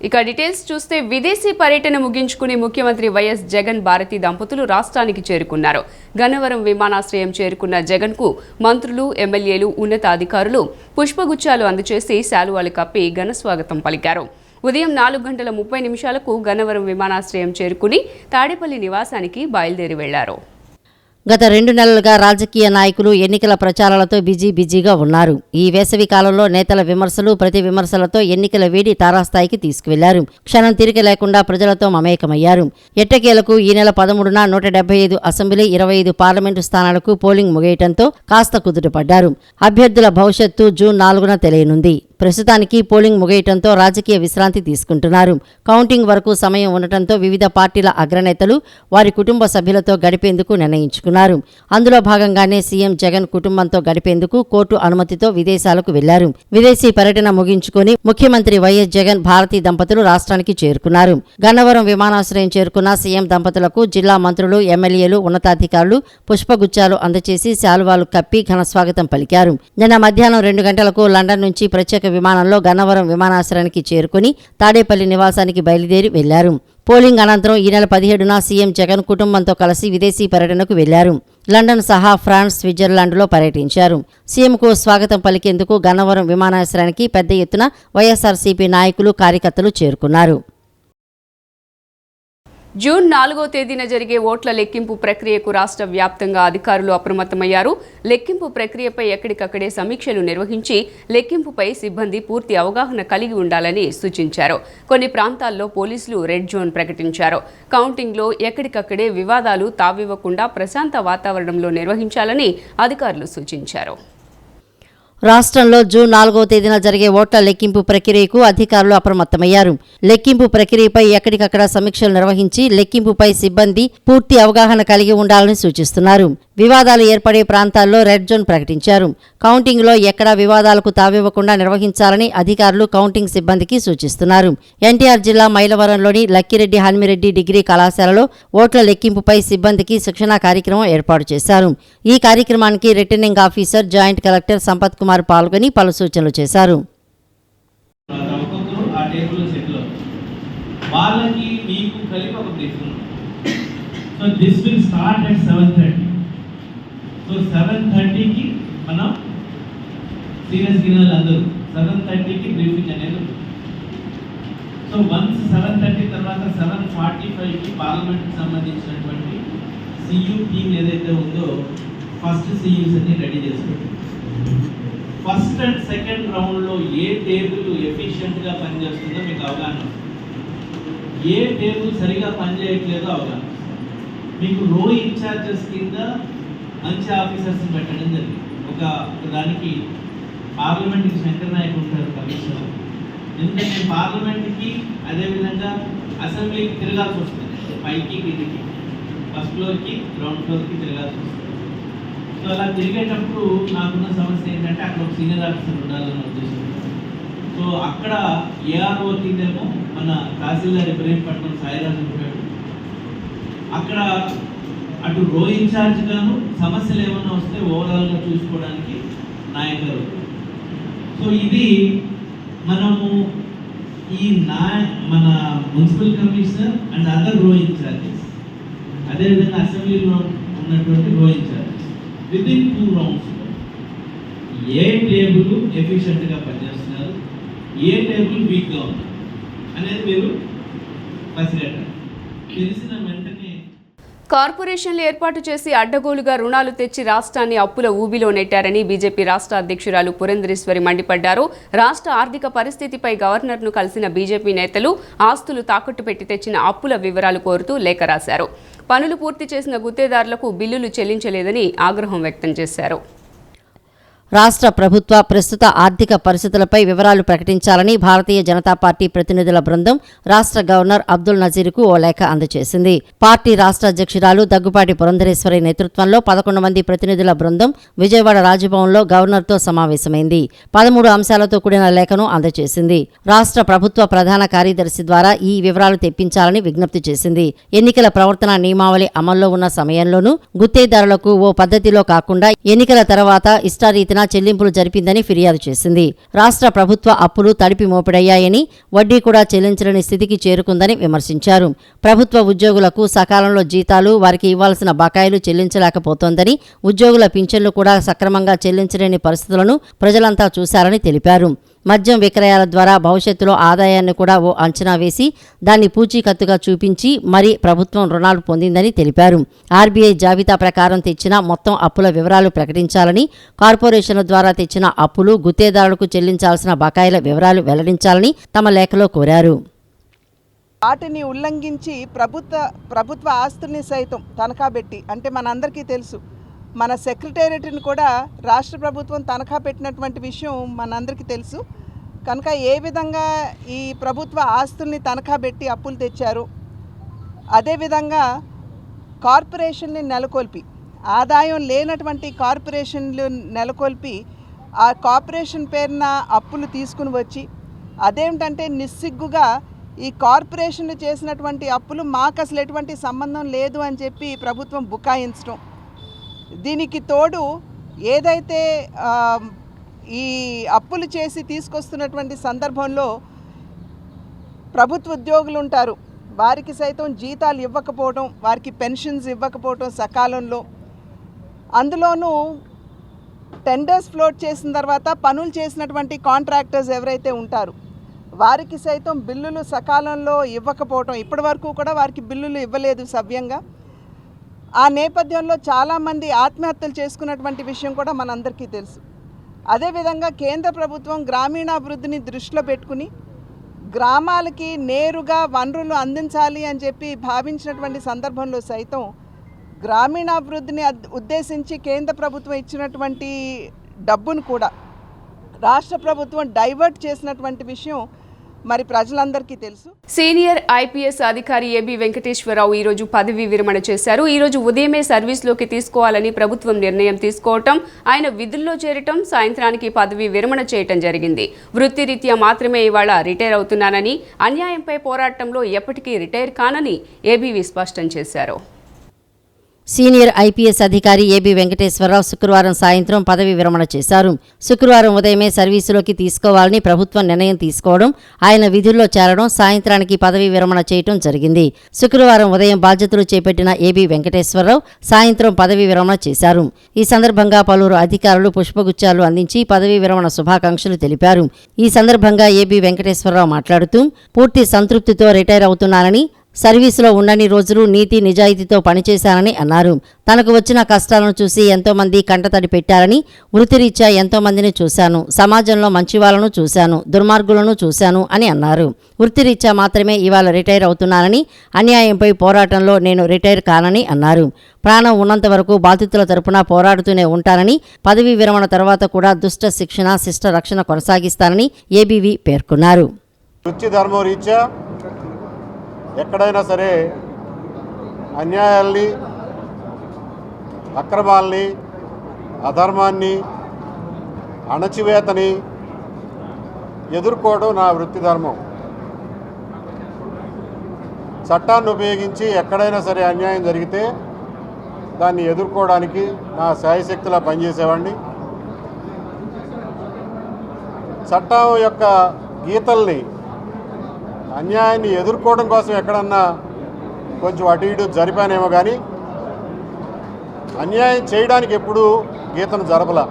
ఇక డీటెయిల్స్ చూస్తే విదేశీ పర్యటన ముగించుకుని ముఖ్యమంత్రి వైఎస్ జగన్ భారతి దంపతులు రాష్ట్రానికి చేరుకున్నారు. గన్నవరం విమానాశ్రయం చేరుకున్న జగన్ కు మంత్రులు, ఎమ్మెల్యేలు, ఉన్నతాధికారులు పుష్పగుచ్చాలు అందజేసి శాలువాలు కప్పి ఘన స్వాగతం పలికారు. ఉదయం 4:30 గన్నవరం విమానాశ్రయం చేరుకుని తాడేపల్లి నివాసానికి బయలుదేరి వెళ్లారు. గత 2 నెలలుగా రాజకీయ నాయకులు ఎన్నికల ప్రచారాలతో బిజీగా ఉన్నారు. ఈ వేసవి కాలంలో నేతల విమర్శలు, ప్రతి విమర్శలతో ఎన్నికల వేడి తారాస్థాయికి తీసుకువెళ్లారు. క్షణం తీరిక లేకుండా ప్రజలతో మమేకమయ్యారు. ఎట్టకేలకు ఈ నెల 13న 175 అసెంబ్లీ, 25 పార్లమెంటు స్థానాలకు పోలింగ్ ముగియటంతో కాస్త కుదుటపడ్డారు. అభ్యర్థుల భవిష్యత్తు జూన్ 4న తెలియనుంది. ప్రస్తుతానికి పోలింగ్ ముగియటంతో రాజకీయ విశ్రాంతి తీసుకుంటున్నారు. కౌంటింగ్ వరకు సమయం ఉండటంతో వివిధ పార్టీల అగ్రనేతలు వారి కుటుంబ సభ్యులతో గడిపేందుకు నిర్ణయించుకున్నారు. అందులో భాగంగానే సీఎం జగన్ కుటుంబంతో గడిపేందుకు కోర్టు అనుమతితో విదేశాలకు వెళ్లారు. విదేశీ పర్యటన ముగించుకుని ముఖ్యమంత్రి వైఎస్ జగన్ భారతి దంపతులు రాష్ట్రానికి చేరుకున్నారు. గన్నవరం విమానాశ్రయం చేరుకున్న సీఎం దంపతులకు జిల్లా మంత్రులు, ఎమ్మెల్యేలు, ఉన్నతాధికారులు పుష్పగుచ్చాలు అందజేసి శాలువాలు కప్పి ఘన స్వాగతం పలికారు. నిన్న మధ్యాహ్నం 2 గంటలకు లండన్ నుంచి ప్రత్యేక విమానంలో గన్నవరం విమానాశ్రయానికి చేరుకుని తాడేపల్లి నివాసానికి బయలుదేరి వెళ్లారు. పోలింగ్ అనంతరం ఈ నెల 17న సీఎం జగన్ కుటుంబంతో కలిసి విదేశీ పర్యటనకు వెళ్లారు. లండన్ సహా ఫ్రాన్స్, స్విట్జర్లాండ్లో పర్యటించారు. సీఎంకు స్వాగతం పలికేందుకు గన్నవరం విమానాశ్రయానికి పెద్ద ఎత్తున వైఎస్ఆర్సీపీ నాయకులు, కార్యకర్తలు చేరుకున్నారు. జూన్ 4వ తేదీన జరిగే ఓట్ల లెక్కింపు ప్రక్రియకు రాష్ట్ర వ్యాప్తంగా అధికారులు అప్రమత్తమయ్యారు. లెక్కింపు ప్రక్రియపై ఎక్కడికక్కడే సమీక్షలు నిర్వహించి లెక్కింపుపై సిబ్బంది పూర్తి అవగాహన కలిగి ఉండాలని సూచించారు. కొన్ని ప్రాంతాల్లో పోలీసులు రెడ్ జోన్ ప్రకటించారు. కౌంటింగ్లో ఎక్కడికక్కడే వివాదాలు తావివ్వకుండా ప్రశాంత వాతావరణంలో నిర్వహించాలని అధికారులు సూచించారు. రాష్ట్రంలో జూన్ 4వ తేదీన జరిగే ఓట్ల లెక్కింపు ప్రక్రియకు అధికారులు అప్రమత్తమయ్యారు. లెక్కింపు ప్రక్రియపై ఎక్కడికక్కడ సమీక్షలు నిర్వహించి లెక్కింపుపై సిబ్బంది పూర్తి అవగాహన కలిగి ఉండాలని సూచిస్తున్నారు. వివాదాలు ఏర్పడే ప్రాంతాల్లో రెడ్ జోన్ ప్రకటించారు. కౌంటింగ్లో ఎక్కడా వివాదాలకు తావివ్వకుండా నిర్వహించాలని అధికారులు కౌంటింగ్ సిబ్బందికి సూచిస్తున్నారు. ఎన్టీఆర్ జిల్లా మైలవరంలోని లక్కిరెడ్డి హనుమిరెడ్డి డిగ్రీ కళాశాలలో ఓట్ల లెక్కింపుపై సిబ్బందికి శిక్షణా కార్యక్రమం ఏర్పాటు చేశారు. ఈ కార్యక్రమానికి returning officer, joint collector Sampath Kumar పాల్గొని పలు సూచనలు చేశారు. So this will start at 7:30. So 7:30కి మనం సీరియస్ గిన్నెలు అందరూ 7:30కి బ్రీఫింగ్ అనేది. సో వన్స్ 7:30 తర్వాత 7:45కి పార్లమెంట్కి సంబంధించినటువంటి సియు టీమ్ ఏదైతే ఉందో ఫస్ట్ సియూస్ అన్ని రెడీ చేసుకోండి. ఫస్ట్ అండ్ సెకండ్ రౌండ్లో ఏ టేబుల్ ఎఫిషియెంట్గా పనిచేస్తుందో మీకు అవగాహన, ఏ టేబుల్ సరిగా పనిచేయట్లేదో అవగాహన. మీకు రో ఇన్ఛార్జెస్ కింద మంచి ఆఫీసర్స్ని పెట్టడం జరిగింది. ఒక దానికి పార్లమెంట్కి శంకర్ నాయక్ ఉంటారు కమిషనర్. ఎందుకంటే పార్లమెంట్కి అదేవిధంగా అసెంబ్లీకి తిరగాల్సి వస్తుంది. పైకి కిందికి, ఫస్ట్ ఫ్లోర్కి, గ్రౌండ్ ఫ్లోర్కి తిరగాల్సి వస్తుంది. సో అలా తిరిగేటప్పుడు నాకున్న సమస్య ఏంటంటే అక్కడ ఒక సీనియర్ ఆఫీసర్ ఉండాలన్న ఉద్దేశం. సో అక్కడ ఏఆర్ఓ కిందేమో మన తహసీల్దార్ ఇబ్రహీంపట్నం సాయిరాజు ఉంటాడు. అక్కడ అటు రో ఇన్ఛార్జ్ గాను సమస్యలు ఏమన్నా వస్తే ఓవరాల్గా చూసుకోవడానికి నాయక్ గారు. సో ఇది మనము మన మున్సిపల్ కమిషనర్ అండ్ అదర్ రో ఇన్ఛార్జెస్, అదేవిధంగా అసెంబ్లీలో ఉన్నటువంటి రో ఇన్ఛార్జెస్ వితిన్ 2 రౌండ్స్ ఏ టేబుల్ ఎఫిషియెంట్గా పనిచేస్తున్నారు, ఏ టేబుల్ వీక్గా ఉంది అనేది మీరు పసిగట్టాలి. తెలిసిన వెంటనే కార్పొరేషన్లు ఏర్పాటు చేసి అడ్డగోలుగా రుణాలు తెచ్చి రాష్ట్రాన్ని అప్పుల ఊబిలో నెట్టారని బీజేపీ రాష్ట్ర అధ్యక్షురాలు పురంధరేశ్వరి మండిపడ్డారు. రాష్ట్ర ఆర్థిక పరిస్థితిపై గవర్నర్ను కలిసిన బీజేపీ నేతలు ఆస్తులు తాకట్టు పెట్టి తెచ్చిన అప్పుల వివరాలు కోరుతూ లేఖ రాశారు. పనులు పూర్తి చేసిన గుత్తేదారులకు బిల్లులు చెల్లించలేదని ఆగ్రహం వ్యక్తం చేశారు. రాష్ట్ర ప్రభుత్వ ప్రస్తుత ఆర్థిక పరిస్థితులపై వివరాలు ప్రకటించాలని భారతీయ జనతా పార్టీ ప్రతినిధుల బృందం రాష్ట్ర గవర్నర్ అబ్దుల్ నజీర్కు ఓ లేఖ అందజేసింది. పార్టీ రాష్ట్ర అధ్యక్షురాలు దగ్గుపాటి పురంధరేశ్వరి నేతృత్వంలో 11 మంది ప్రతినిధుల బృందం విజయవాడ రాజ్భవన్లో గవర్నర్తో సమావేశమైంది. 13 అంశాలతో కూడిన లేఖను అందజేసింది. రాష్ట్ర ప్రభుత్వ ప్రధాన కార్యదర్శి ద్వారా ఈ వివరాలు తెప్పించాలని విజ్ఞప్తి చేసింది. ఎన్నికల ప్రవర్తన నియమావళి అమల్లో ఉన్న సమయంలోనూ గుత్తేదారులకు ఓ పద్ధతిలో కాకుండా ఎన్నికల తర్వాత ఇష్టారీతిన తేదీన చెల్లింపులు జరిపిందని ఫిర్యాదు చేసింది. రాష్ట్ర ప్రభుత్వ అప్పులు తడిపి మోపిడయ్యాయని, వడ్డీ కూడా చెల్లించలేని స్థితికి చేరుకుందని విమర్శించారు. ప్రభుత్వ ఉద్యోగులకు సకాలంలో జీతాలు, వారికి ఇవ్వాల్సిన బకాయిలు చెల్లించలేకపోతోందని, ఉద్యోగుల పింఛన్లు కూడా సక్రమంగా చెల్లించలేని పరిస్థితులను ప్రజలంతా చూశారని తెలిపారు. మద్యం విక్రయాల ద్వారా భవిష్యత్తులో ఆదాయాన్ని కూడా ఓ అంచనా వేసి దాన్ని పూచీకత్తుగా చూపించి మరీ ప్రభుత్వం రుణాలు పొందిందని తెలిపారు. ఆర్బీఐ జాబితా ప్రకారం తెచ్చిన మొత్తం అప్పుల వివరాలు ప్రకటించాలని, కార్పొరేషన్ల ద్వారా తెచ్చిన అప్పులు, గుత్తేదారులకు చెల్లించాల్సిన బకాయిల వివరాలు వెల్లడించాలని తమ లేఖలో కోరారు. వాటిని ఉల్లంఘించి ప్రభుత్వ ఆస్తుల్ని సైతం తనఖా పెట్టి, అంటే మనందరికీ తెలుసు, మన సెక్రటేరియట్ని కూడా రాష్ట్ర ప్రభుత్వం తనఖా పెట్టినటువంటి విషయం మనందరికీ తెలుసు. కనుక ఏ విధంగా ఈ ప్రభుత్వ ఆస్తుల్ని తనఖా పెట్టి అప్పులు తెచ్చారు, అదేవిధంగా కార్పొరేషన్ని నెలకొల్పి, ఆదాయం లేనటువంటి కార్పొరేషన్లు నెలకొల్పి ఆ కార్పొరేషన్ పేరున అప్పులు తీసుకుని వచ్చి, అదేమిటంటే నిస్సిగ్గుగా ఈ కార్పొరేషన్లు చేసినటువంటి అప్పులు మాకు అసలు ఎటువంటి సంబంధం లేదు అని చెప్పి ప్రభుత్వం బుకాయించడం. దీనికి తోడు ఏదైతే ఈ అప్పులు చేసి తీసుకొస్తున్నటువంటి సందర్భంలో ప్రభుత్వ ఉద్యోగులు ఉంటారు, వారికి సైతం జీతాలు ఇవ్వకపోవడం, వారికి పెన్షన్స్ ఇవ్వకపోవడం సకాలంలో, అందులోనూ టెండర్స్ ఫ్లోట్ చేసిన తర్వాత పనులు చేసినటువంటి కాంట్రాక్టర్స్ ఎవరైతే ఉంటారో వారికి సైతం బిల్లులు సకాలంలో ఇవ్వకపోవడం, ఇప్పటి వరకు కూడా వారికి బిల్లులు ఇవ్వలేదు సవ్యంగా. ఆ నేపథ్యంలో చాలామంది ఆత్మహత్యలు చేసుకున్నటువంటి విషయం కూడా మనందరికీ తెలుసు. అదేవిధంగా కేంద్ర ప్రభుత్వం గ్రామీణాభివృద్ధిని దృష్టిలో పెట్టుకుని గ్రామాలకి నేరుగా వనరులు అందించాలి అని చెప్పి భావించినటువంటి సందర్భంలో సైతం గ్రామీణాభివృద్ధిని ఉద్దేశించి కేంద్ర ప్రభుత్వం ఇచ్చినటువంటి డబ్బును కూడా రాష్ట్ర ప్రభుత్వం డైవర్ట్ చేసినటువంటి విషయం మరి ప్రజలందరికీ తెలుసు. సీనియర్ ఐపీఎస్ అధికారి ఏబీ వెంకటేశ్వరరావు ఈరోజు పదవీ విరమణ చేశారు. ఈరోజు ఉదయమే సర్వీస్లోకి తీసుకోవాలని ప్రభుత్వం నిర్ణయం తీసుకోవటం, ఆయన విధుల్లో చేరటం, సాయంత్రానికి పదవీ విరమణ చేయటం జరిగింది. వృత్తిరీత్యా మాత్రమే ఇవాళ రిటైర్ అవుతున్నానని, అన్యాయంపై పోరాటంలో ఎప్పటికీ రిటైర్ కానని ఏబీవీ స్పష్టం చేశారు. సీనియర్ ఐపీఎస్ అధికారి ఏబీ వెంకటేశ్వరరావు శుక్రవారం సాయంత్రం పదవి విరమణ చేశారు. శుక్రవారం ఉదయమే సర్వీసులోకి తీసుకోవాలని ప్రభుత్వం నిర్ణయం తీసుకోవడం, ఆయన విధుల్లో చేరడం, సాయంత్రానికి పదవి విరమణ చేయడం జరిగింది. శుక్రవారం ఉదయం బాధ్యతలు చేపట్టిన ఏబీ వెంకటేశ్వరరావు సాయంత్రం పదవి విరమణ చేశారు. ఈ సందర్భంగా పలువురు అధికారులు పుష్పగుచ్చాలు అందించి పదవీ విరమణ శుభాకాంక్షలు తెలిపారు. ఈ సందర్భంగా ఏబీ వెంకటేశ్వరరావు మాట్లాడుతూ పూర్తి సంతృప్తితో రిటైర్ అవుతున్నానని, సర్వీసులో ఉన్నన్ని రోజులు నీతి నిజాయితీతో పనిచేశానని అన్నారు. తనకు వచ్చిన కష్టాలను చూసి ఎంతోమంది కంటతడి పెట్టారని, వృత్తిరీత్యా ఎంతోమందిని చూశాను, సమాజంలో మంచివాళ్లను చూశాను, దుర్మార్గులను చూశాను అని అన్నారు. వృత్తిరీత్యా మాత్రమే ఇవాళ రిటైర్ అవుతున్నానని, అన్యాయంపై పోరాటంలో నేను రిటైర్ కానని అన్నారు. ప్రాణం ఉన్నంత వరకు బాధితుల తరపున పోరాడుతూనే ఉంటానని, పదవీ విరమణ తర్వాత కూడా దుష్ట శిక్షణ, శిష్ట రక్షణ కొనసాగిస్తానని ఏబీవీ పేర్కొన్నారు. ఎక్కడైనా సరే అన్యాయాల్ని, అక్రమాల్ని, అధర్మాన్ని, అణచివేతని ఎదుర్కోవడం నా వృత్తి ధర్మం. చట్టాన్ని ఉపయోగించి ఎక్కడైనా సరే అన్యాయం జరిగితే దాన్ని ఎదుర్కోవడానికి నా శాయశక్తిలా పనిచేసేవాడిని. చట్టం యొక్క గీతల్ని, అన్యాయాన్ని ఎదుర్కోవడం కోసం ఎక్కడన్నా కొంచెం అటు ఇటు జరిపానేమో కానీ అన్యాయం చేయడానికి ఎప్పుడూ గీతను జరపలా.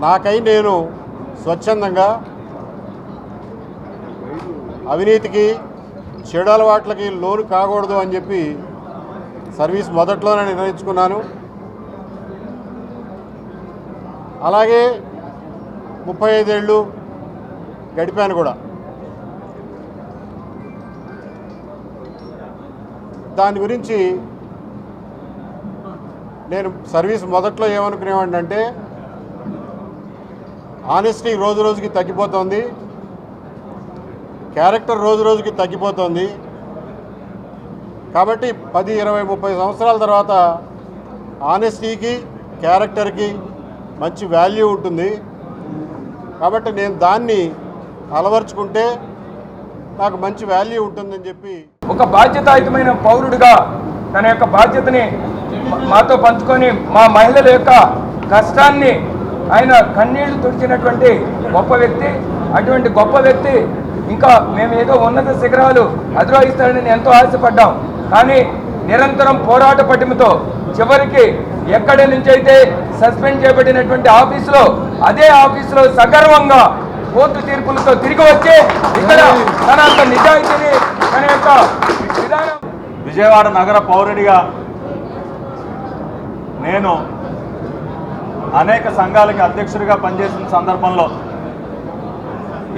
నాకై నేను స్వచ్ఛందంగా అవినీతికి, చెడు అలవాట్లకి లోను కాకూడదు అని చెప్పి సర్వీస్ మొదట్లోనే నిర్ణయించుకున్నాను. అలాగే 35 ఏళ్ళు గడిపాను కూడా. దాని గురించి నేను సర్వీస్ మొదట్లో ఏమనుకునేవాడిని అంటే, ఆనెస్టీ రోజు రోజుకి తగ్గిపోతుంది, క్యారెక్టర్ రోజు రోజుకి తగ్గిపోతుంది. కాబట్టి 10, 20, 30 సంవత్సరాల తర్వాత ఆనెస్టీకి, క్యారెక్టర్కి మంచి వాల్యూ ఉంటుంది. కాబట్టి నేను దాన్ని అలవర్చుకుంటే నాకు మంచి వాల్యూ ఉంటుందని చెప్పి, ఒక బాధ్యతాయుతమైన పౌరుడిగా తన యొక్క బాధ్యతని మాతో పంచుకొని మా మహిళల యొక్క కష్టాన్ని ఆయన కన్నీళ్లు తుడిచినటువంటి గొప్ప వ్యక్తి. అటువంటి గొప్ప వ్యక్తి ఇంకా మేము ఏదో ఉన్నత శిఖరాలు అధిరోహిస్తాడని ఎంతో ఆశపడ్డాం. కానీ నిరంతరం పోరాట పటిమతో చివరికి ఎక్కడి నుంచి అయితే సస్పెండ్ చేయబడినటువంటి ఆఫీసులో అదే ఆఫీసులో సగర్వంగా కోర్టు తీర్పులతో తిరిగి వచ్చి ఇక్కడ తన యొక్క నిజాయితీని తన యొక్క విధానం. విజయవాడ నగర పౌరుడిగా నేను అనేక సంఘాలకి అధ్యక్షుడిగా పనిచేసిన సందర్భంలో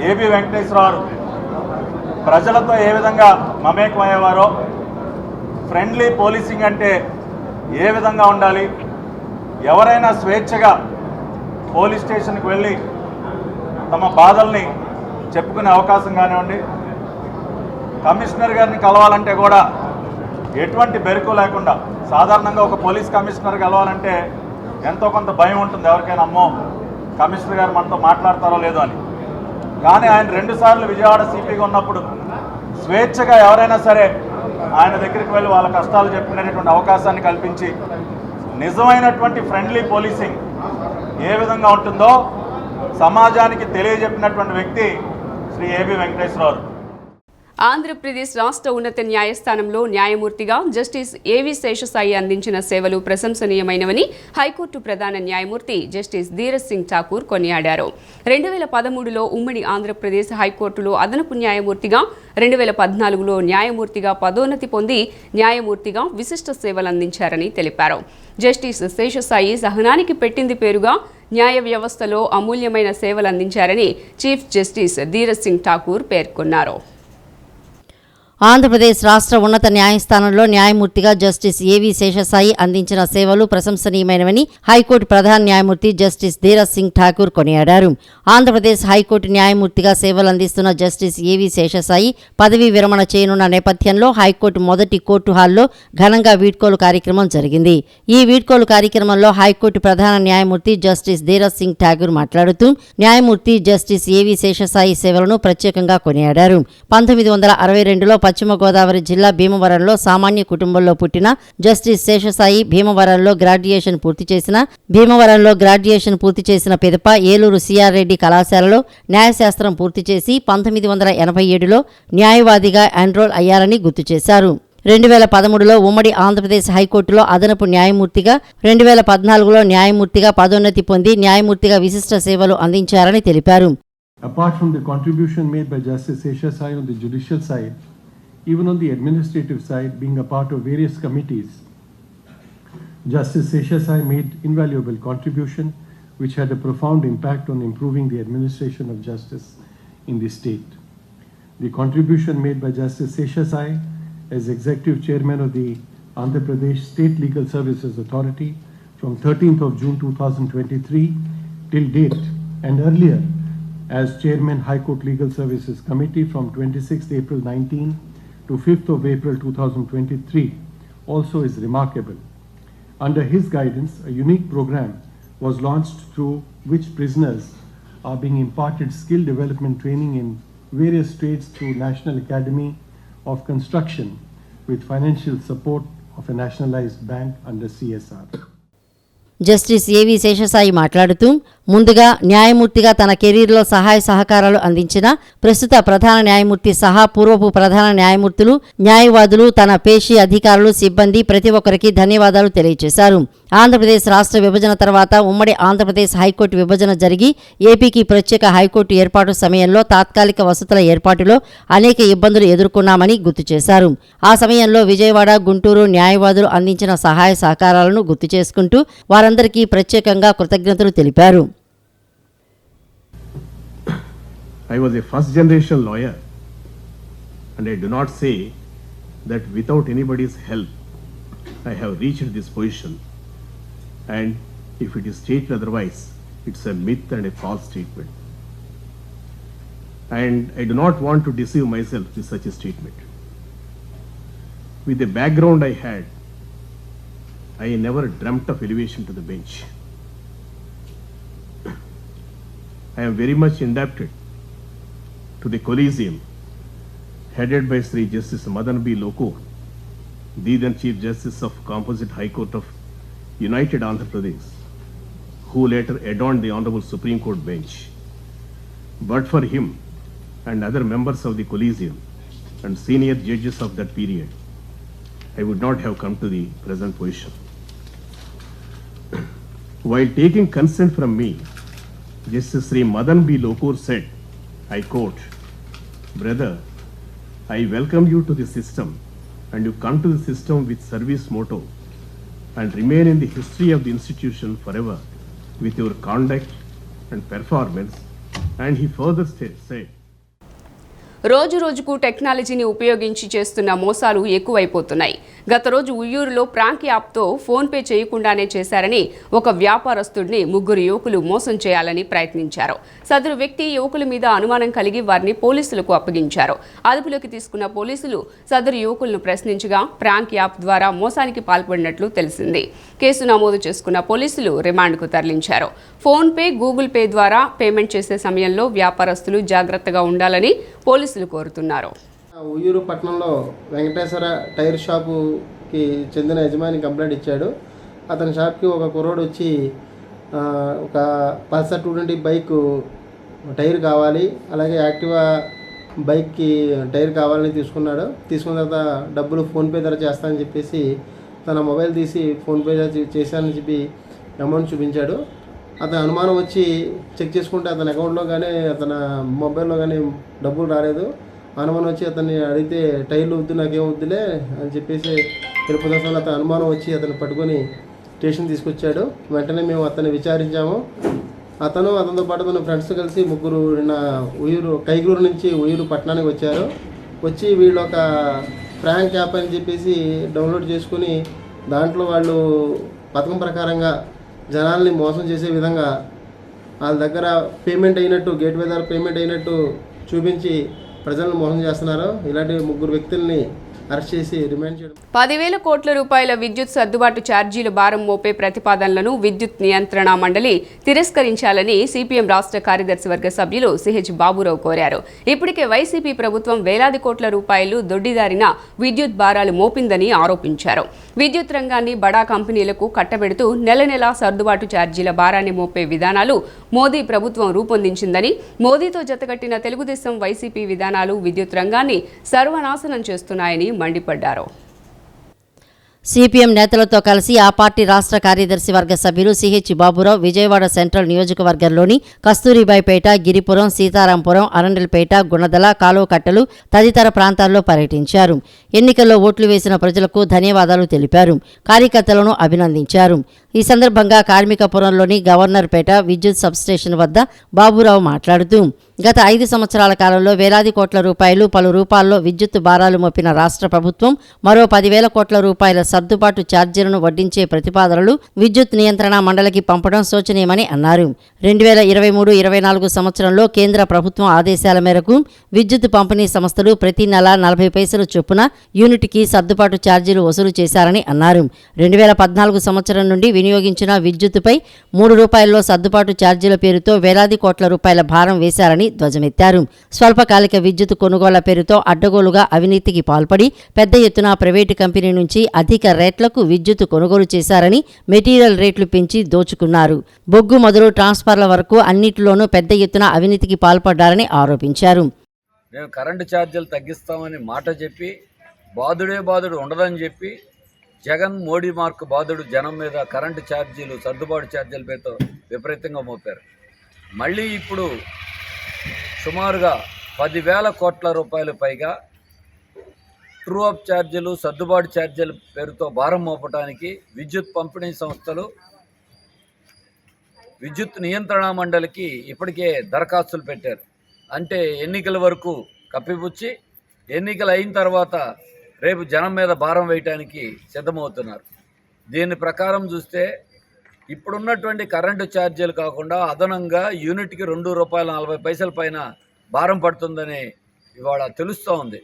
ఏబి వెంకటేశ్వరరావు ప్రజలతో ఏ విధంగా మమేకమయ్యేవారో, ఫ్రెండ్లీ పోలీసింగ్ అంటే ఏ విధంగా ఉండాలి, ఎవరైనా స్వేచ్ఛగా పోలీస్ స్టేషన్కి వెళ్ళి తమ బాధల్ని చెప్పుకునే అవకాశం కానివ్వండి, కమిషనర్ గారిని కలవాలంటే కూడా ఎటువంటి బెరుకు లేకుండా, సాధారణంగా ఒక పోలీస్ కమిషనర్ కలవాలంటే ఎంతో కొంత భయం ఉంటుంది ఎవరికైనా, అమ్మో కమిషనర్ గారు మనతో మాట్లాడతారో లేదో అని. కానీ ఆయన 2 సార్లు విజయవాడ సిపిగా ఉన్నప్పుడు స్వేచ్ఛగా ఎవరైనా సరే ఆయన దగ్గరికి వెళ్ళి వాళ్ళ కష్టాలు చెప్పుకునేటువంటి అవకాశాన్ని కల్పించి నిజమైనటువంటి ఫ్రెండ్లీ పోలీసింగ్ ఏ విధంగా ఉంటుందో సమాజానికి తెలియజెప్పినటువంటి వ్యక్తి శ్రీ ఏబి వెంకటేశ్వరరావు. ఆంధ్రప్రదేశ్ రాష్ట్ర ఉన్నత న్యాయస్థానంలో న్యాయమూర్తిగా జస్టిస్ ఏవి శేషసాయి అందించిన సేవలు ప్రశంసనీయమైనవని హైకోర్టు ప్రధాన న్యాయమూర్తి జస్టిస్ ధీరజ్ సింగ్ ఠాకూర్ కొనియాడారు. 2013లో ఉమ్మడి ఆంధ్రప్రదేశ్ హైకోర్టులో అదనపు న్యాయమూర్తిగా, 2014లో న్యాయమూర్తిగా పదోన్నతి పొంది న్యాయమూర్తిగా విశిష్ట సేవలు అందించారని తెలిపారు. జస్టిస్ శేషసాయి సహనానికి పెట్టింది పేరుగా న్యాయ వ్యవస్థలో అమూల్యమైన సేవలు అందించారని చీఫ్ జస్టిస్ ధీరజ్ సింగ్ ఠాకూర్ పేర్కొన్నారు. ఆంధ్రప్రదేశ్ రాష్ట్ర ఉన్నత న్యాయస్థానంలో న్యాయమూర్తిగా జస్టిస్ ఏవి శేషసాయి అందించిన సేవలు ప్రశంసనీయమైనవని హైకోర్టు ప్రధాన న్యాయమూర్తి జస్టిస్ ధీరజ్ సింగ్ ఠాకూర్ కొనియాడారు. ఆంధ్రప్రదేశ్ హైకోర్టు న్యాయమూర్తిగా సేవలు అందిస్తున్న జస్టిస్ ఏవి శేషసాయి పదవీ విరమణ చేయనున్న నేపథ్యంలో హైకోర్టు మొదటి కోర్టు హాల్లో ఘనంగా వీడ్కోలు కార్యక్రమం జరిగింది. ఈ వీడ్కోలు కార్యక్రమంలో హైకోర్టు ప్రధాన న్యాయమూర్తి జస్టిస్ ధీరజ్ సింగ్ ఠాకూర్ మాట్లాడుతూ న్యాయమూర్తి జస్టిస్ ఏవి శేషసాయి సేవలను ప్రత్యేకంగా కొనియాడారు. 1962లో పశ్చిమ గోదావరి జిల్లా భీమవరంలో సామాన్య కుటుంబంలో పుట్టిన జస్టిస్ శేషసాయి భీమవరంలో గ్రాడ్యుయేషన్ పూర్తి చేసిన పిదప ఏలూరు సిఆర్ రెడ్డి కళాశాలలో న్యాయశాస్త్రం పూర్తి చేసి 1987లో న్యాయవాదిగా ఎన్రోల్ అయ్యారని గుర్తు చేశారు. 2013లో ఉమ్మడి ఆంధ్రప్రదేశ్ హైకోర్టులో అదనపు న్యాయమూర్తిగా, 2014లో న్యాయమూర్తిగా పదోన్నతి పొంది న్యాయమూర్తిగా విశిష్ట సేవలు అందించారని తెలిపారు. Apart from the contribution made by Justice Sheshasai on the judicial side, even on the administrative side, being a part of various committees, Justice Sheshasai made invaluable contribution which had a profound impact on improving the administration of justice in the state. The contribution made by Justice Sheshasai as Executive Chairman of the Andhra Pradesh State Legal Services Authority from 13th of June 2023 till date, and earlier as Chairman High Court Legal Services Committee from 26th April 19 to 5th of April 2023 also is remarkable. Under his guidance, a unique program was launched through which prisoners are being imparted skill development training in various trades through National Academy of Construction with financial support of a nationalized bank under CSR. Justice ఏవి శేషసాయి మాట్లాడుతూ ముందుగా న్యాయమూర్తిగా తన కెరీర్లో సహాయ సహకారాలు అందించిన ప్రస్తుత ప్రధాన న్యాయమూర్తి సహా పూర్వపు ప్రధాన న్యాయమూర్తులు, న్యాయవాదులు, తన పేషీ అధికారులు, సిబ్బంది ప్రతి ఒక్కరికి ధన్యవాదాలు తెలియజేశారు. ఆంధ్రప్రదేశ్ రాష్ట్ర విభజన తర్వాత ఉమ్మడి ఆంధ్రప్రదేశ్ హైకోర్టు విభజన జరిగి ఏపీకి ప్రత్యేక హైకోర్టు ఏర్పాటు సమయంలో తాత్కాలిక వసతుల ఏర్పాటులో అనేక ఇబ్బందులు ఎదుర్కొన్నామని గుర్తు చేశారు. ఆ సమయంలో విజయవాడ, గుంటూరు న్యాయవాదులు అందించిన సహాయ సహకారాలను గుర్తు చేసుకుంటూ వారందరికీ ప్రత్యేకంగా కృతజ్ఞతలు తెలిపారు. I was a first generation lawyer, and I do not say that without anybody's help I have reached this position, and if it is stated otherwise, it's a myth and a false statement, and I do not want to deceive myself with such a statement. With the background I had, I never dreamt of elevation to the bench. I am very much indebted to the Collegium headed by Sri Justice Madan B. Loko, the then Chief Justice of Composite High Court of United Andhra Pradesh, who later adorned the Honorable Supreme Court bench. But for him and other members of the Collegium and senior judges of that period, I would not have come to the present position. While taking consent from me, Justice Sri Madan B. Lokur said, I quote, "Brother, I welcome you to the system, and you come to the system with service motto and remain in the history of the institution forever with your conduct and performance." And he further said, రోజు రోజుకు టెక్నాలజీని ఉపయోగించి చేస్తున్న మోసాలు ఎక్కువైపోతున్నాయి. గత రోజు ఉయ్యూరులో prank యాప్తో PhonePe చేయకుండానే చేశారని ఒక వ్యాపారస్తుడిని ముగ్గురు యువకులు మోసం చేయాలని ప్రయత్నించారు. సదరు వ్యక్తి యువకుల మీద అనుమానం కలిగి వారిని పోలీసులకు అప్పగించారు. అదుపులోకి తీసుకున్న పోలీసులు సదరు యువకులను ప్రశ్నించగా ప్రాంక్ యాప్ ద్వారా మోసానికి పాల్పడినట్లు తెలిసింది. కేసు నమోదు చేసుకున్న పోలీసులు రిమాండ్కు తరలించారు. ఫోన్పే, గూగుల్ పే ద్వారా పేమెంట్ చేసే సమయంలో వ్యాపారస్తులు జాగ్రత్తగా ఉండాలని పోలీసులు కోరుతున్నారు. ఉయ్యూరు పట్టణంలో వెంకటేశ్వర టైర్ షాపుకి చెందిన యజమాని కంప్లైంట్ ఇచ్చాడు. అతని షాప్కి ఒక కుర్రోడు వచ్చి ఒక పల్సర్ 220 బైక్ టైర్ కావాలి, అలాగే యాక్టివా బైక్కి టైర్ కావాలని తీసుకున్నాడు. తీసుకున్న తర్వాత డబ్బులు ఫోన్పే ద్వారా చేస్తానని చెప్పేసి తన మొబైల్ తీసి ఫోన్పే చేశానని చెప్పి అమౌంట్ చూపించాడు. అతని అనుమానం వచ్చి చెక్ చేసుకుంటే అతని అకౌంట్లో కానీ అతని మొబైల్లో కానీ డబ్బులు రాలేదు. అనుమానం వచ్చి అతన్ని అడిగితే టైర్లు వద్దు, నాకేం వద్దులే అని చెప్పేసి తెలుపుదోసాలు అతని అనుమానం వచ్చి అతను పట్టుకొని స్టేషన్ తీసుకొచ్చాడు. వెంటనే మేము అతన్ని విచారించాము. అతనితో పాటు తన ఫ్రెండ్స్ కలిసి ముగ్గురు నిన్న కైగూరు నుంచి ఉయ్యూరు పట్టణానికి వచ్చారు. వచ్చి వీళ్ళు ఒక ప్రాంక్ యాప్ అని చెప్పేసి డౌన్లోడ్ చేసుకుని దాంట్లో వాళ్ళు పథకం ప్రకారంగా జనాల్ని మోసం చేసే విధంగా వాళ్ళ దగ్గర పేమెంట్ అయినట్టు, గేట్వే ద్వారా పేమెంట్ అయినట్టు చూపించి ప్రజలను మోసం చేస్తున్నారు. ఇలాంటి ముగ్గురు వ్యక్తుల్ని అరెస్ట్ చేసి రిమాండ్ చేయడం. 10,000 కోట్ల రూపాయల విద్యుత్ సర్దుబాటు ఛార్జీల భారం మోపే ప్రతిపాదనలను విద్యుత్ నియంత్రణ మండలి తిరస్కరించాలని సిపిఎం రాష్ట్ర కార్యదర్శి వర్గ సభ్యులు సిహెచ్ బాబురావు కోరారు. ఇప్పటికే వైసీపీ ప్రభుత్వం వేలాది కోట్ల రూపాయలు దొడ్డిదారిన విద్యుత్ భారాలు మోపిందని ఆరోపించారు. విద్యుత్ రంగాన్ని బడా కంపెనీలకు కట్టబెడుతూ నెల నెలా సర్దుబాటు ఛార్జీల భారాన్ని మోపే విధానాలు మోదీ ప్రభుత్వం రూపొందించిందని, మోదీతో జతకట్టిన తెలుగుదేశం వైసీపీ విధానాలు విద్యుత్ రంగాన్ని సర్వనాశనం చేస్తున్నాయని మండిపడ్డారు. సిపిఎం నేతలతో కలిసి ఆ పార్టీ రాష్ట్ర కార్యదర్శి వర్గ సభ్యులు సిహెచ్ బాబురావు విజయవాడ సెంట్రల్ నియోజకవర్గంలోని కస్తూరిబాయిపేట, గిరిపురం, సీతారాంపురం, అరండల్పేట, గుణదల, కాలువకట్టలు తదితర ప్రాంతాల్లో పర్యటించారు. ఎన్నికల్లో ఓట్లు వేసిన ప్రజలకు ధన్యవాదాలు తెలిపారు. కార్యకర్తలను అభినందించారు. ఈ సందర్భంగా కార్మికపురంలోని గవర్నర్పేట విద్యుత్ సబ్స్టేషన్ వద్ద బాబురావు మాట్లాడుతూ, గత 5 సంవత్సరాల కాలంలో వేలాది కోట్ల రూపాయలు పలు రూపాల్లో విద్యుత్ భారాలు మోపిన రాష్ట్ర ప్రభుత్వం మరో 10,000 కోట్ల రూపాయల సర్దుబాటు ఛార్జీలను వడ్డించే ప్రతిపాదనలు విద్యుత్ నియంత్రణ మండలికి పంపడం శోచనీయమని అన్నారు. 2023-24 సంవత్సరంలో కేంద్ర ప్రభుత్వం ఆదేశాల మేరకు విద్యుత్ పంపిణీ సంస్థలు ప్రతి నెల 40 పైసలు చొప్పున యూనిట్కి సర్దుబాటు ఛార్జీలు వసూలు చేశారని అన్నారు. 2014 సంవత్సరం నుండి వినియోగించిన విద్యుత్తుపై ₹3 సర్దుబాటు ఛార్జీల పేరుతో వేలాది కోట్ల రూపాయల భారం వేశారని ధ్వజమెత్తారు. స్వల్పకాలిక విద్యుత్ కొనుగోళ్ల పేరుతో అడ్డగోలుగా అవినీతికి పాల్పడి పెద్ద ఎత్తున ప్రైవేటు కంపెనీ నుంచి అధిక రేట్లకు విద్యుత్ కొనుగోలు చేశారని, మెటీరియల్ రేట్లు పెంచి దోచుకున్నారు. బొగ్గు మొదలు ట్రాన్స్ఫార్ల వరకు అన్నిటిలోనూ పెద్ద ఎత్తున అవినీతికి పాల్పడ్డారని ఆరోపించారు. మేము కరెంటు ఛార్జీలు తగ్గిస్తామని మాట చెప్పి బాధుడు ఉండదని చెప్పి జగన్ మోడీ మార్కు బాధుడు జనం మీద కరెంటు ఛార్జీలు సర్దుబాటు ఛార్జీల పేరుతో విపరీతంగా మోపారు. మళ్ళీ ఇప్పుడు సుమారుగా 10,000 కోట్ల రూపాయలు పైగా ట్రూ అప్ ఛార్జీలు సర్దుబాటు ఛార్జీల పేరుతో భారం మోపడానికి విద్యుత్ పంపిణీ సంస్థలు విద్యుత్ నియంత్రణ మండలికి ఇప్పటికే దరఖాస్తులు పెట్టారు. అంటే ఎన్నికల వరకు కప్పిపుచ్చి ఎన్నికలు అయిన తర్వాత రేపు జనం మీద భారం వేయటానికి సిద్ధమవుతున్నారు. దీని ప్రకారం చూస్తే ఇప్పుడున్నటువంటి కరెంటు ఛార్జీలు కాకుండా అదనంగా యూనిట్కి ₹2.40 పైన భారం పడుతుందని ఇవాళ తెలుస్తూ ఉంది.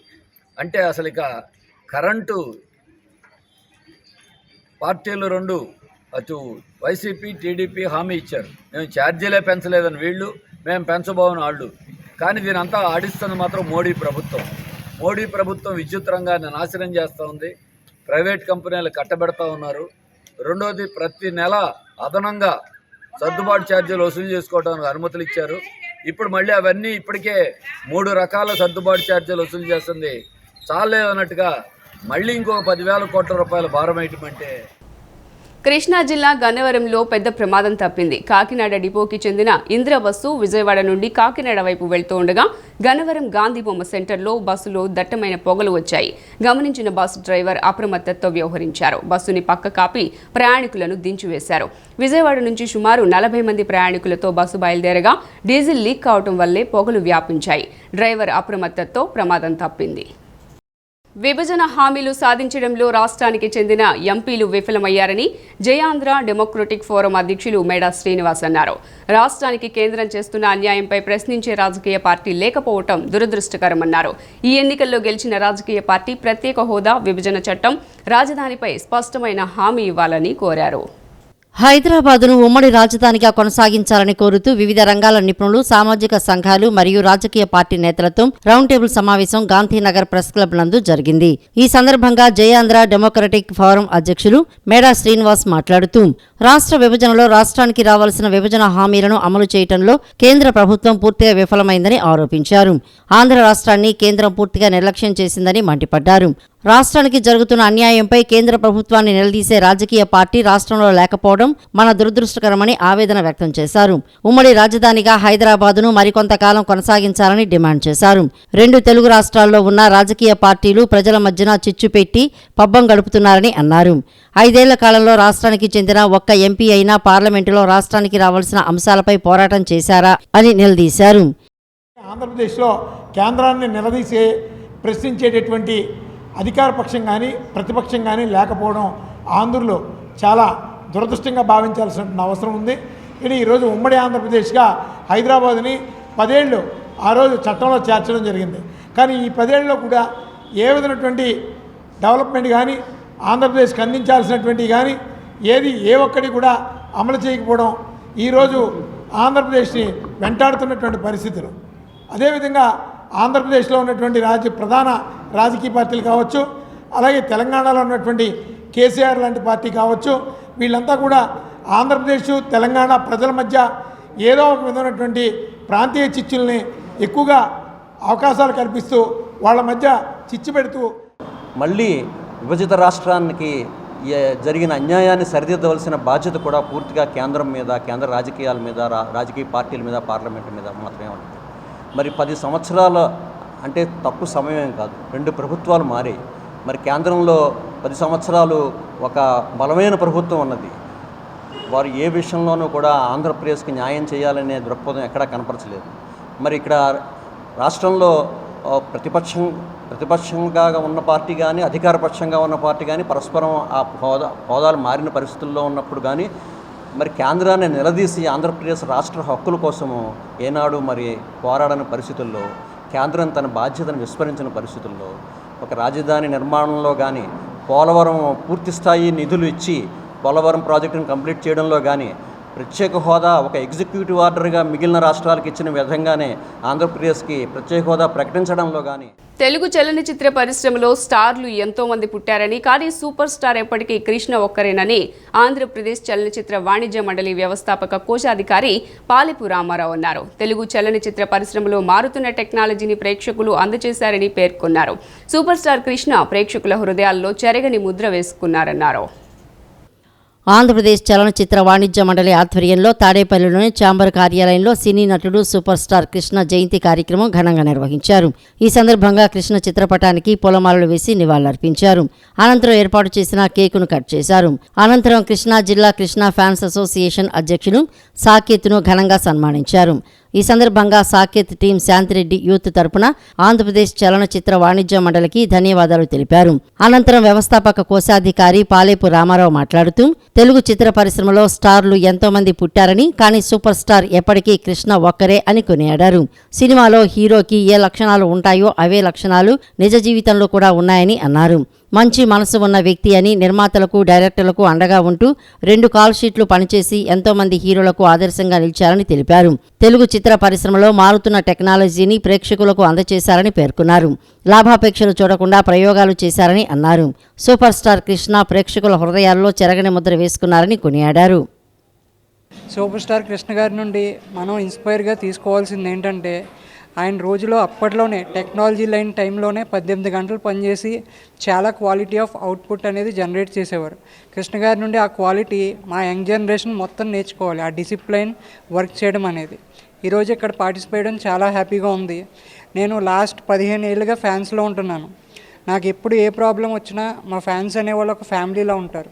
అంటే అసలు ఇక కరెంటు పార్టీలు రెండు, అటు వైసీపీ టీడీపీ హామీ ఇచ్చారు, మేము ఛార్జీలే పెంచలేదని వీళ్ళు, మేము పెంచబోమని వాళ్ళు. కానీ దీనంతా ఆడిస్తున్నది మాత్రం మోడీ ప్రభుత్వం. మోడీ ప్రభుత్వం విద్యుత్ రంగాన్ని నాశనం చేస్తూ ఉంది, ప్రైవేట్ కంపెనీలు కట్టబెడతా ఉన్నారు. రెండోది, ప్రతి నెల అదనంగా సర్దుబాటు ఛార్జీలు వసూలు చేసుకోవడానికి అనుమతులు ఇచ్చారు. ఇప్పుడు మళ్ళీ అవన్నీ ఇప్పటికే 3 రకాల సర్దుబాటు ఛార్జీలు వసూలు చేస్తుంది. చాలేదన్నట్టుగా మళ్ళీ ఇంకో 10,000 కోట్ల రూపాయల భారం వేయటమంటే. కృష్ణా జిల్లా గన్నవరంలో పెద్ద ప్రమాదం తప్పింది. కాకినాడ డిపోకి చెందిన ఇంద్ర బస్సు విజయవాడ నుండి కాకినాడ వైపు వెళ్తూ ఉండగా గన్నవరం గాంధీ బొమ్మ సెంటర్లో బస్సులో దట్టమైన పొగలు వచ్చాయి. గమనించిన బస్సు డ్రైవర్ అప్రమత్తతో వ్యవహరించారు. బస్సుని పక్క కాపి ప్రయాణికులను దించివేశారు. విజయవాడ నుంచి సుమారు 40 మంది ప్రయాణికులతో బస్సు బయలుదేరగా డీజిల్ లీక్ కావడం వల్లే పొగలు వ్యాపించాయి. డ్రైవర్ అప్రమత్తతో ప్రమాదం తప్పింది. విభజన హామీలు సాధించడంలో రాష్ట్రానికి చెందిన ఎంపీలు విఫలమయ్యారని జయాంధ్ర డెమోక్రటిక్ ఫోరం అధ్యక్షులు మేడా శ్రీనివాస్ అన్నారు. రాష్ట్రానికి కేంద్రం చేస్తున్న అన్యాయంపై ప్రశ్నించే రాజకీయ పార్టీ లేకపోవటం దురదృష్టకరమన్నారు. ఈ ఎన్నికల్లో గెలిచిన రాజకీయ పార్టీ ప్రత్యేక హోదా, విభజన చట్టం, రాజధానిపై స్పష్టమైన హామీ ఇవ్వాలని కోరారు. హైదరాబాదును ఉమ్మడి రాజధానిగా కొనసాగించాలని కోరుతూ వివిధ రంగాల నిపుణులు, సామాజిక సంఘాలు మరియు రాజకీయ పార్టీ నేతలతో రౌండ్ టేబుల్ సమావేశం గాంధీనగర్ ప్రెస్ క్లబ్ నందు జరిగింది. ఈ సందర్భంగా జయాంధ్ర డెమోక్రటిక్ ఫోరం అధ్యక్షులు మేడా శ్రీనివాస్ మాట్లాడుతూ రాష్ట్ర విభజనలో రాష్ట్రానికి రావాల్సిన విభజన హామీలను అమలు చేయడంలో కేంద్ర ప్రభుత్వం పూర్తిగా విఫలమైందని ఆరోపించారు. ఆంధ్ర రాష్ట్రాన్ని కేంద్రం పూర్తిగా నిర్లక్ష్యం చేసిందని మండిపడ్డారు. రాష్ట్రానికి జరుగుతున్న అన్యాయంపై కేంద్ర ప్రభుత్వాన్ని నిలదీసే రాజకీయ పార్టీ రాష్ట్రంలో లేకపోవడం మన దురదృష్టకరమని ఆవేదన వ్యక్తం చేశారు. ఉమ్మడి రాజధానిగా హైదరాబాదును మరికొంతకాలం కొనసాగించాలని డిమాండ్ చేశారు. 2 తెలుగు రాష్ట్రాల్లో ఉన్న రాజకీయ పార్టీలు ప్రజల మధ్యన చిచ్చు పెట్టి పబ్బం గడుపుతున్నారని అన్నారు. 5 ఏళ్ల కాలంలో రాష్ట్రానికి చెందిన ఒక్క ఎంపీ అయినా పార్లమెంటులో రాష్ట్రానికి రావాల్సిన అంశాలపై పోరాటం చేశారా అని నిలదీశారు. ఆంధ్రప్రదేశ్లో కేంద్రాన్ని నిలదీసే ప్రశ్నించేటటువంటి అధికార పక్షం కానీ ప్రతిపక్షం కానీ లేకపోవడం ఆంధ్రులు చాలా దురదృష్టంగా భావించాల్సిన అవసరం ఉంది. ఇది ఈరోజు ఉమ్మడి ఆంధ్రప్రదేశ్గా హైదరాబాదుని 10 ఏళ్ళు ఆ రోజు చట్టంలో చేర్చడం జరిగింది. కానీ ఈ 10 ఏళ్ళలో కూడా ఏ విధమైనటువంటి డెవలప్మెంట్ కానీ ఆంధ్రప్రదేశ్కి అందించాల్సినటువంటి కానీ ఏ ఒక్కటి కూడా అమలు చేయకపోవడం ఈరోజు ఆంధ్రప్రదేశ్ని వెంటాడుతున్నటువంటి పరిస్థితులు. అదేవిధంగా ఆంధ్రప్రదేశ్లో ఉన్నటువంటి ప్రధాన రాజకీయ పార్టీలు కావచ్చు, అలాగే తెలంగాణలో ఉన్నటువంటి కేసీఆర్ లాంటి పార్టీ కావచ్చు, వీళ్ళంతా కూడా ఆంధ్రప్రదేశ్ తెలంగాణ ప్రజల మధ్య ఏదో ఒక విధమైనటువంటి ప్రాంతీయ చిచ్చుల్ని ఎక్కువగా అవకాశాలు కల్పిస్తూ వాళ్ళ మధ్య చిచ్చు పెడుతూ మళ్ళీ విభజిత రాష్ట్రానికి జరిగిన అన్యాయాన్ని సరిదిద్దవలసిన బాధ్యత కూడా పూర్తిగా కేంద్రం మీద, కేంద్ర రాజకీయాల మీద, రాజకీయ పార్టీల మీద, పార్లమెంటు మీద మాత్రమే ఉంటుంది. మరి 10 సంవత్సరాల అంటే తక్కువ సమయం కాదు. 2 ప్రభుత్వాలు మారాయి. మరి కేంద్రంలో 10 సంవత్సరాలు ఒక బలమైన ప్రభుత్వం ఉన్నది. వారు ఏ విషయంలోనూ కూడా ఆంధ్రప్రదేశ్కి న్యాయం చేయాలనే దృక్పథం ఎక్కడా కనపరచలేదు. మరి ఇక్కడ రాష్ట్రంలో ప్రతిపక్షంగా ఉన్న పార్టీ కానీ, అధికారపక్షంగా ఉన్న పార్టీ కానీ పరస్పరం ఆ హోదాలు మారిన పరిస్థితుల్లో ఉన్నప్పుడు కానీ మరి కేంద్రాన్ని నిలదీసి ఆంధ్రప్రదేశ్ రాష్ట్ర హక్కుల కోసము ఏనాడు మరి పోరాడని పరిస్థితుల్లో, కేంద్రం తన బాధ్యతను విస్మరించిన పరిస్థితుల్లో, ఒక రాజధాని నిర్మాణంలో కానీ, పోలవరం పూర్తిస్థాయి నిధులు ఇచ్చి పోలవరం ప్రాజెక్టును కంప్లీట్ చేయడంలో కానీ, ప్రత్యేక హోదా ఒక ఎగ్జిక్యూటివ్ ఆర్డర్గా మిగిలిన రాష్ట్రాలకు ఇచ్చిన విధంగానే ఆంధ్రప్రదేశ్కి ప్రత్యేక హోదా ప్రకటించడంలో కానీ. తెలుగు చలనచిత్ర పరిశ్రమలో స్టార్లు ఎంతో మంది పుట్టారని, కానీ సూపర్ స్టార్ ఎప్పటికీ కృష్ణ ఒక్కరేనని ఆంధ్రప్రదేశ్ చలనచిత్ర వాణిజ్య మండలి వ్యవస్థాపక కోశాధికారి పాలెపు రామారావు అన్నారు. తెలుగు చలనచిత్ర పరిశ్రమలో మారుతున్న టెక్నాలజీని ప్రేక్షకులు అందజేశారని పేర్కొన్నారు. సూపర్ స్టార్ కృష్ణ ప్రేక్షకుల హృదయాల్లో చెరగని ముద్ర వేసుకున్నారన్నారు. ఆంధ్రప్రదేశ్ చలనచిత్ర వాణిజ్య మండలి ఆధ్వర్యంలో తాడేపల్లిలోని ఛాంబర్ కార్యాలయంలో సినీ నటుడు సూపర్ స్టార్ కృష్ణ జయంతి కార్యక్రమం ఘనంగా నిర్వహించారు. ఈ సందర్భంగా కృష్ణ చిత్రపటానికి పూలమాలలు వేసి నివాళులర్పించారు. అనంతరం ఏర్పాటు చేసిన కేకును కట్ చేశారు. అనంతరం కృష్ణా జిల్లా కృష్ణ ఫ్యాన్స్ అసోసియేషన్ అధ్యక్షులు సాకేత్ను ఘనంగా సన్మానించారు. ఈ సందర్భంగా సాకేత్ టీం శాంతిరెడ్డి యూత్ తరపున ఆంధ్రప్రదేశ్ చలనచిత్ర వాణిజ్య మండలికి ధన్యవాదాలు తెలిపారు. అనంతరం వ్యవస్థాపక కోశాధికారి పాలెపు రామారావు మాట్లాడుతూ తెలుగు చిత్ర పరిశ్రమలో స్టార్లు ఎంతో మంది పుట్టారని, కానీ సూపర్ స్టార్ ఎప్పటికీ కృష్ణ ఒక్కరే అని కొనియాడారు. సినిమాలో హీరోకి ఏ లక్షణాలు ఉంటాయో అవే లక్షణాలు నిజ జీవితంలో కూడా ఉన్నాయని అన్నారు. మంచి మనసు ఉన్న వ్యక్తి అని, నిర్మాతలకు డైరెక్టర్లకు అండగా ఉంటూ 2 కాల్ షీట్లు పనిచేసి ఎంతో మంది హీరోలకు ఆదర్శంగా నిలిచారని తెలిపారు. తెలుగు చిత్ర పరిశ్రమలో మారుతున్న టెక్నాలజీని ప్రేక్షకులకు అందజేశారని పేర్కొన్నారు. లాభాపేక్షలు చూడకుండా ప్రయోగాలు చేశారని అన్నారు. సూపర్ స్టార్ కృష్ణ ప్రేక్షకుల హృదయాల్లో చెరగని ముద్ర వేసుకున్నారని కొనియాడారు. సూపర్ స్టార్ కృష్ణ గారి నుండి మనం ఇన్స్పైర్గా తీసుకోవాల్సింది ఏంటంటే, ఆయన రోజులో అప్పట్లోనే టెక్నాలజీ లైన్ టైంలోనే 18 గంటలు పనిచేసి చాలా క్వాలిటీ ఆఫ్ అవుట్పుట్ అనేది జనరేట్ చేసేవారు. కృష్ణ గారి నుండి ఆ క్వాలిటీ మా యంగ్ జనరేషన్ మొత్తం నేర్చుకోవాలి, ఆ డిసిప్లైన్ వర్క్ చేయడం అనేది. ఈరోజు ఇక్కడ పార్టిసిపేట్ చేయడం చాలా హ్యాపీగా ఉంది. నేను లాస్ట్ 15 ఏళ్ళుగా ఫ్యాన్స్లో ఉంటున్నాను. నాకు ఎప్పుడు ఏ ప్రాబ్లం వచ్చినా మా ఫ్యాన్స్ అనేవాళ్ళు ఒక ఫ్యామిలీలో ఉంటారు.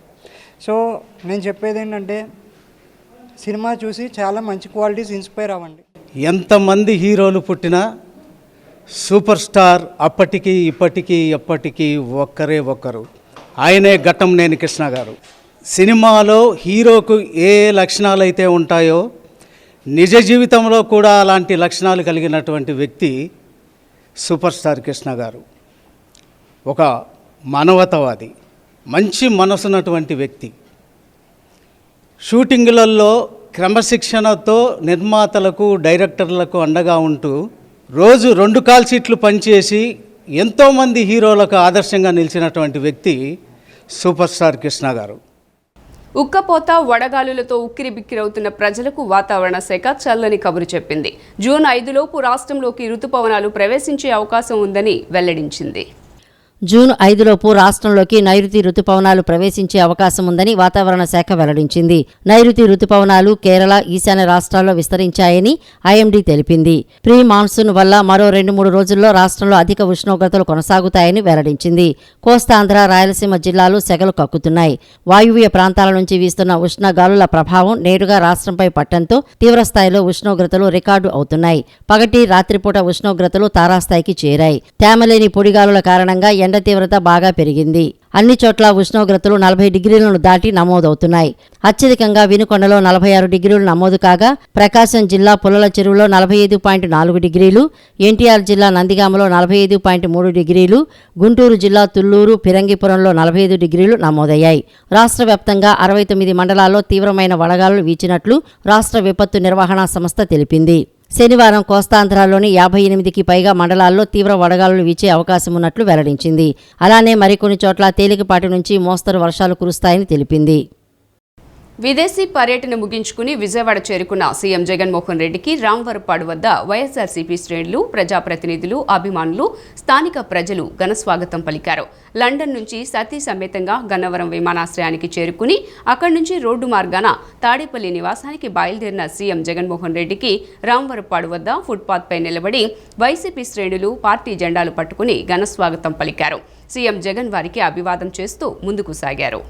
సో నేను చెప్పేది ఏంటంటే, సినిమా చూసి చాలా మంచి క్వాలిటీస్ ఇన్స్పైర్ అవ్వండి. ఎంతమంది హీరోలు పుట్టినా సూపర్ స్టార్ అప్పటికి ఇప్పటికీ ఎప్పటికీ ఒక్కరే ఒక్కరు, ఆయనే ఘట్టంనేని కృష్ణ గారు. సినిమాలో హీరోకు ఏ లక్షణాలు అయితే ఉంటాయో నిజ జీవితంలో కూడా అలాంటి లక్షణాలు కలిగినటువంటి వ్యక్తి సూపర్ స్టార్ కృష్ణ గారు. ఒక మానవతావాది, మంచి మనసున్నటువంటి వ్యక్తి. షూటింగులలో క్రమశిక్షణతో నిర్మాతలకు డైరెక్టర్లకు అండగా ఉంటూ రోజు 2 కాల్ షీట్లు పనిచేసి ఎంతోమంది హీరోలకు ఆదర్శంగా నిలిచినటువంటి వ్యక్తి సూపర్ స్టార్ కృష్ణ గారు. ఉక్కపోత వడగాలులతో ఉక్కిరిబిక్కిరవుతున్న ప్రజలకు వాతావరణ శాఖ చల్లని కబురు చెప్పింది. జూన్ 5లోపు రాష్ట్రంలోకి రుతుపవనాలు ప్రవేశించే అవకాశం ఉందని వెల్లడించింది. జూన్ 5లోపు రాష్ట్రంలోకి నైరుతి రుతుపవనాలు ప్రవేశించే అవకాశం ఉందని వాతావరణ శాఖ వెల్లడించింది. నైరుతి రుతుపవనాలు కేరళ, ఈశాన్య రాష్ట్రాల్లో విస్తరించాయని ఐఎండీ తెలిపింది. ప్రీ మాన్సూన్ వల్ల మరో 2-3 రోజుల్లో రాష్ట్రంలో అధిక ఉష్ణోగ్రతలు కొనసాగుతాయని వెల్లడించింది. కోస్తాంధ్ర, రాయలసీమ జిల్లాలు సెగలు కక్కుతున్నాయి. వాయువ్య ప్రాంతాల నుంచి వీస్తున్న ఉష్ణగాలుల ప్రభావం నేరుగా రాష్ట్రంపై పట్టడంతో తీవ్రస్థాయిలో ఉష్ణోగ్రతలు రికార్డు అవుతున్నాయి. పగటి, రాత్రిపూట ఉష్ణోగ్రతలు తారాస్థాయికి చేరాయి. తేమలేని పొడిగాలుల కారణంగా ఎండ తీవ్రత బాగా పెరిగింది. అన్ని చోట్ల ఉష్ణోగ్రతలు 40 డిగ్రీలను దాటి నమోదవుతున్నాయి. అత్యధికంగా వినుకొండలో 46 డిగ్రీలు నమోదు కాగా, ప్రకాశం జిల్లా పుల్లల చెరువులో 45.4 డిగ్రీలు, ఎన్టీఆర్ జిల్లా నందిగామలో 45.3 డిగ్రీలు, గుంటూరు జిల్లా తుళ్లూరు, ఫిరంగిపురంలో 45 డిగ్రీలు నమోదయ్యాయి. రాష్ట్ర వ్యాప్తంగా 69 మండలాల్లో తీవ్రమైన వడగాలులు వీచినట్లు రాష్ట్ర విపత్తు నిర్వహణ సంస్థ తెలిపింది. శనివారం కోస్తాంధ్రలోని 58కి పైగా మండలాల్లో తీవ్ర వడగాలులు వీచే అవకాశం ఉన్నట్లు వెల్లడించింది. అలానే మరికొన్ని చోట్ల తేలికపాటి నుంచి మోస్తరు వర్షాలు కురుస్తాయని తెలిపింది. విదేశీ పర్యటన ముగించుకుని విజయవాడ చేరుకున్న సీఎం జగన్మోహన్ రెడ్డికి రాంవరపాడు వద్ద వైఎస్ఆర్సీపీ శ్రేణులు, ప్రజాప్రతినిధులు, అభిమానులు, స్థానిక ప్రజలు ఘనస్వాగతం పలికారు. లండన్ నుంచి సతీ సమేతంగా గన్నవరం విమానాశ్రయానికి చేరుకుని అక్కడి నుంచి రోడ్డు మార్గాన తాడేపల్లి నివాసానికి బయలుదేరిన సీఎం జగన్మోహన్ రెడ్డికి రాంవరపాడు వద్ద ఫుట్పాత్పై నిలబడి వైసీపీ శ్రేణులు పార్టీ జెండాలు పట్టుకుని ఘనస్వాగతం పలికారు. సీఎం జగన్ వారికి అభివాదం చేస్తూ ముందుకు సాగారు.